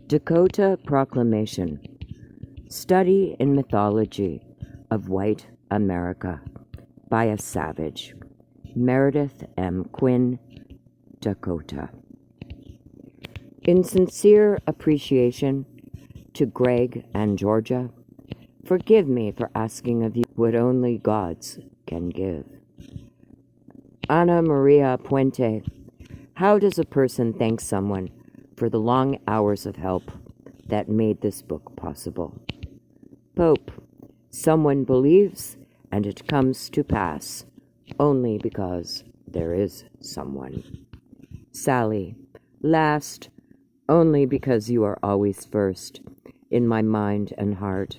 Dakota Proclamation, Study in Mythology of White America by a Savage, Meredith M Quinn, Dakota. In sincere appreciation to Greg and Georgia, forgive me for asking of you what only gods can give. Ana Maria Puente, how does a person thank someone for the long hours of help that made this book possible? Pope, someone believes and it comes to pass only because there is someone. Sally, last, only because you are always first in my mind and heart.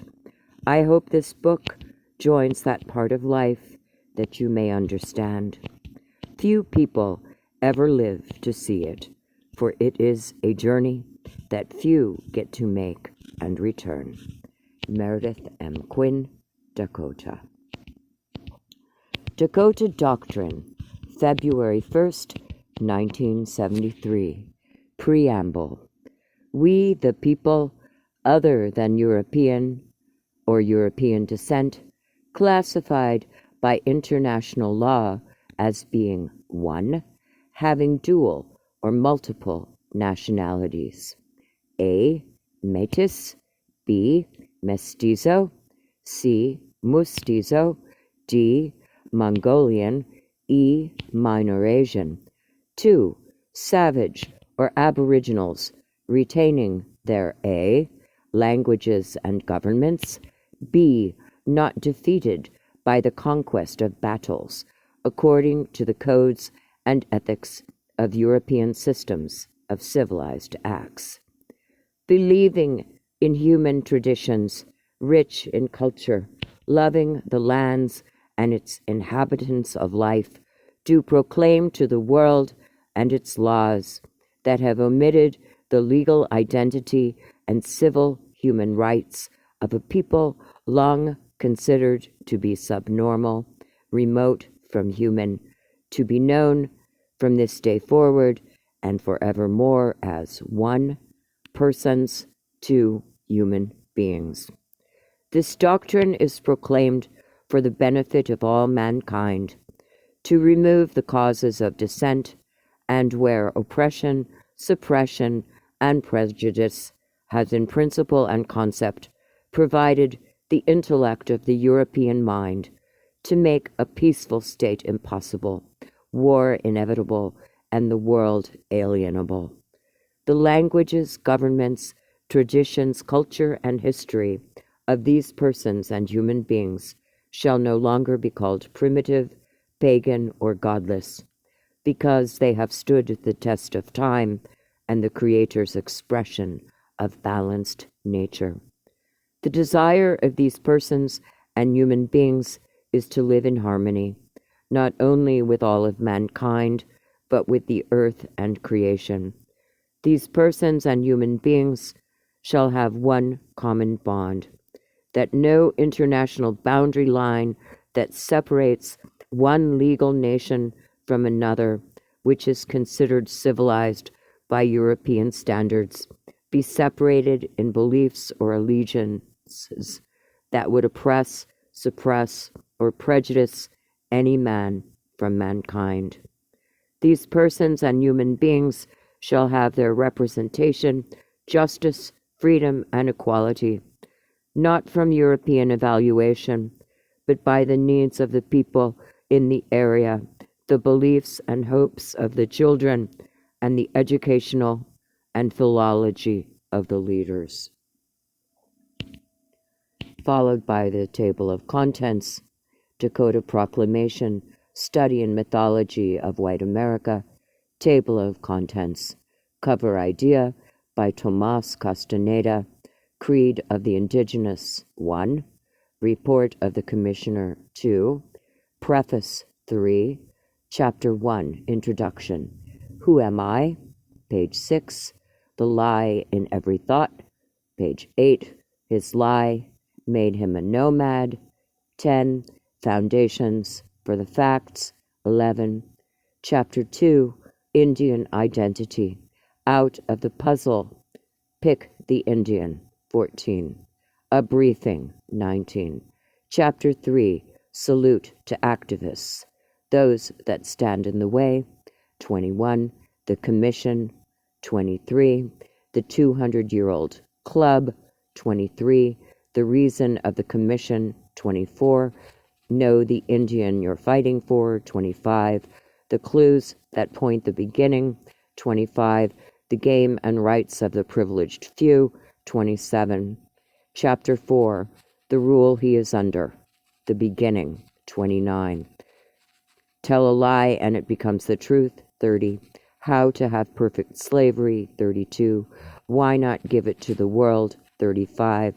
I hope this book joins that part of life that you may understand. Few people ever live to see it, for it is a journey that few get to make and return. Meredith M Quinn, Dakota. Dakota Doctrine, February 1st, 1973. Preamble. We, the people other than European or European descent, classified by international law as being one, having dual or multiple nationalities. A. Metis. B. Mestizo. C. Mustizo. D. Mongolian. E. Minor Asian. 2. Savage or aboriginals, retaining their A. languages and governments. B. Not defeated by the conquest of battles, according to the codes and ethics of European systems of civilized acts. Believing in human traditions, rich in culture, loving the lands and its inhabitants of life, do proclaim to the world and its laws that have omitted the legal identity and civil human rights of a people long considered to be subnormal, remote from human, to be known from this day forward and forevermore as one, persons, two human beings. This doctrine is proclaimed for the benefit of all mankind, to remove the causes of dissent, and where oppression, suppression, and prejudice has in principle and concept provided the intellect of the European mind to make a peaceful state impossible, war inevitable, and the world alienable. The languages, governments, traditions, culture, and history of these persons and human beings shall no longer be called primitive, pagan, or godless, because they have stood the test of time and the Creator's expression of balanced nature. The desire of these persons and human beings is to live in harmony, not only with all of mankind, but with the earth and creation. These persons and human beings shall have one common bond, that no international boundary line that separates one legal nation from another, which is considered civilized by European standards, be separated in beliefs or allegiances that would oppress, suppress, or prejudice any man from mankind. These persons and human beings shall have their representation, justice, freedom, and equality, not from European evaluation, but by the needs of the people in the area, the beliefs and hopes of the children, and the educational and philology of the leaders. Followed by the table of contents, Dakota Proclamation, Study in Mythology of White America, table of contents, cover idea by Tomas Castaneda, Creed of the Indigenous 1, Report of the Commissioner 2, Preface 3, Chapter 1, Introduction, Who Am I? Page 6, The Lie in Every Thought, page 8, His Lie Made Him a Nomad, 10, Foundations for the Facts, 11, Chapter 2, Indian Identity, Out of the Puzzle, Pick the Indian, 14. A briefing, 19. Chapter 3, Salute to Activists, Those that Stand in the Way, 21. The Commission, 23. The 200-Year-Old Club, 23. The Reason of the Commission, 24. Know the Indian you're fighting for, 25. The Clues that Point the Beginning, 25. The Game and Rights of the Privileged Few, 27. Chapter 4, The Rule He is Under, The Beginning, 29. Tell a lie and it becomes the truth, 30. How to have perfect slavery, 32. Why not give it to the world, 35.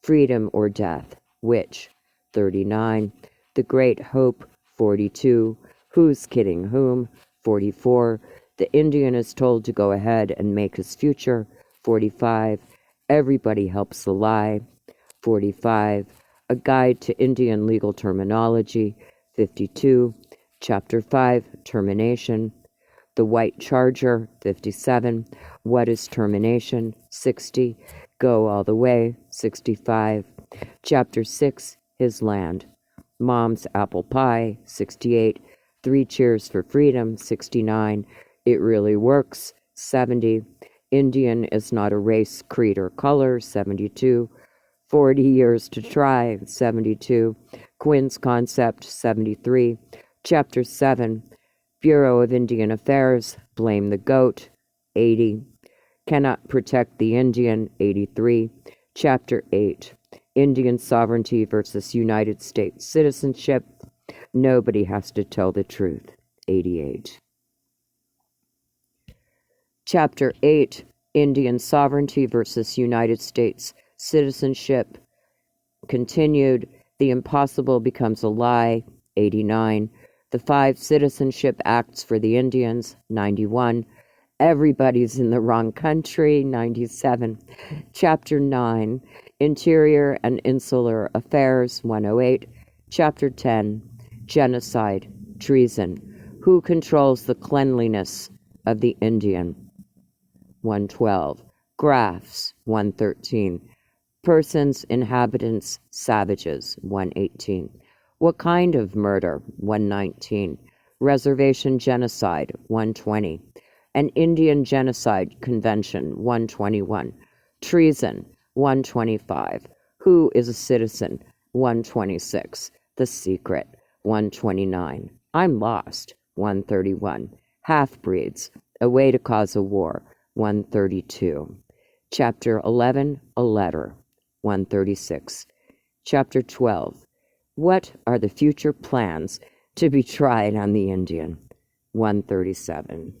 Freedom or death, which, 39. The Great Hope, 42. Who's kidding whom, 44. The Indian is told to go ahead and make his future, 45. Everybody helps the lie, 45. A Guide to Indian Legal Terminology, 52. Chapter 5, Termination. The White Charger, 57. What is termination, 60. Go all the way, 65. Chapter 6, His Land. Mom's Apple Pie, 68. 3 Cheers for Freedom, 69. It Really Works, 70. Indian is not a race, creed, or color, 72. 40 Years to Try, 72. Quinn's Concept, 73. Chapter 7, Bureau of Indian Affairs, Blame the Goat, 80. Cannot Protect the Indian, 83. Chapter 8, Indian Sovereignty versus United States Citizenship, Nobody Has to Tell the Truth, 88. Chapter 8, Indian Sovereignty versus United States Citizenship, continued. The Impossible Becomes a Lie, 89. The 5 Citizenship Acts for the Indians, 91. Everybody's in the Wrong Country, 97. Chapter 9, Interior and Insular Affairs, 108. Chapter 10, Genocide, Treason. Who controls the cleanliness of the Indian? 112. Graphs, 113. Persons, inhabitants, savages, 118. What kind of murder, 119. Reservation genocide, 120. An Indian Genocide Convention, 121. Treason, 125. Who is a citizen, 126. The Secret, 129. I'm Lost, 131. Half-breeds, A Way to Cause a War, 132. Chapter 11, A Letter, 136. Chapter 12, What are the future plans to be tried on the Indian, 137.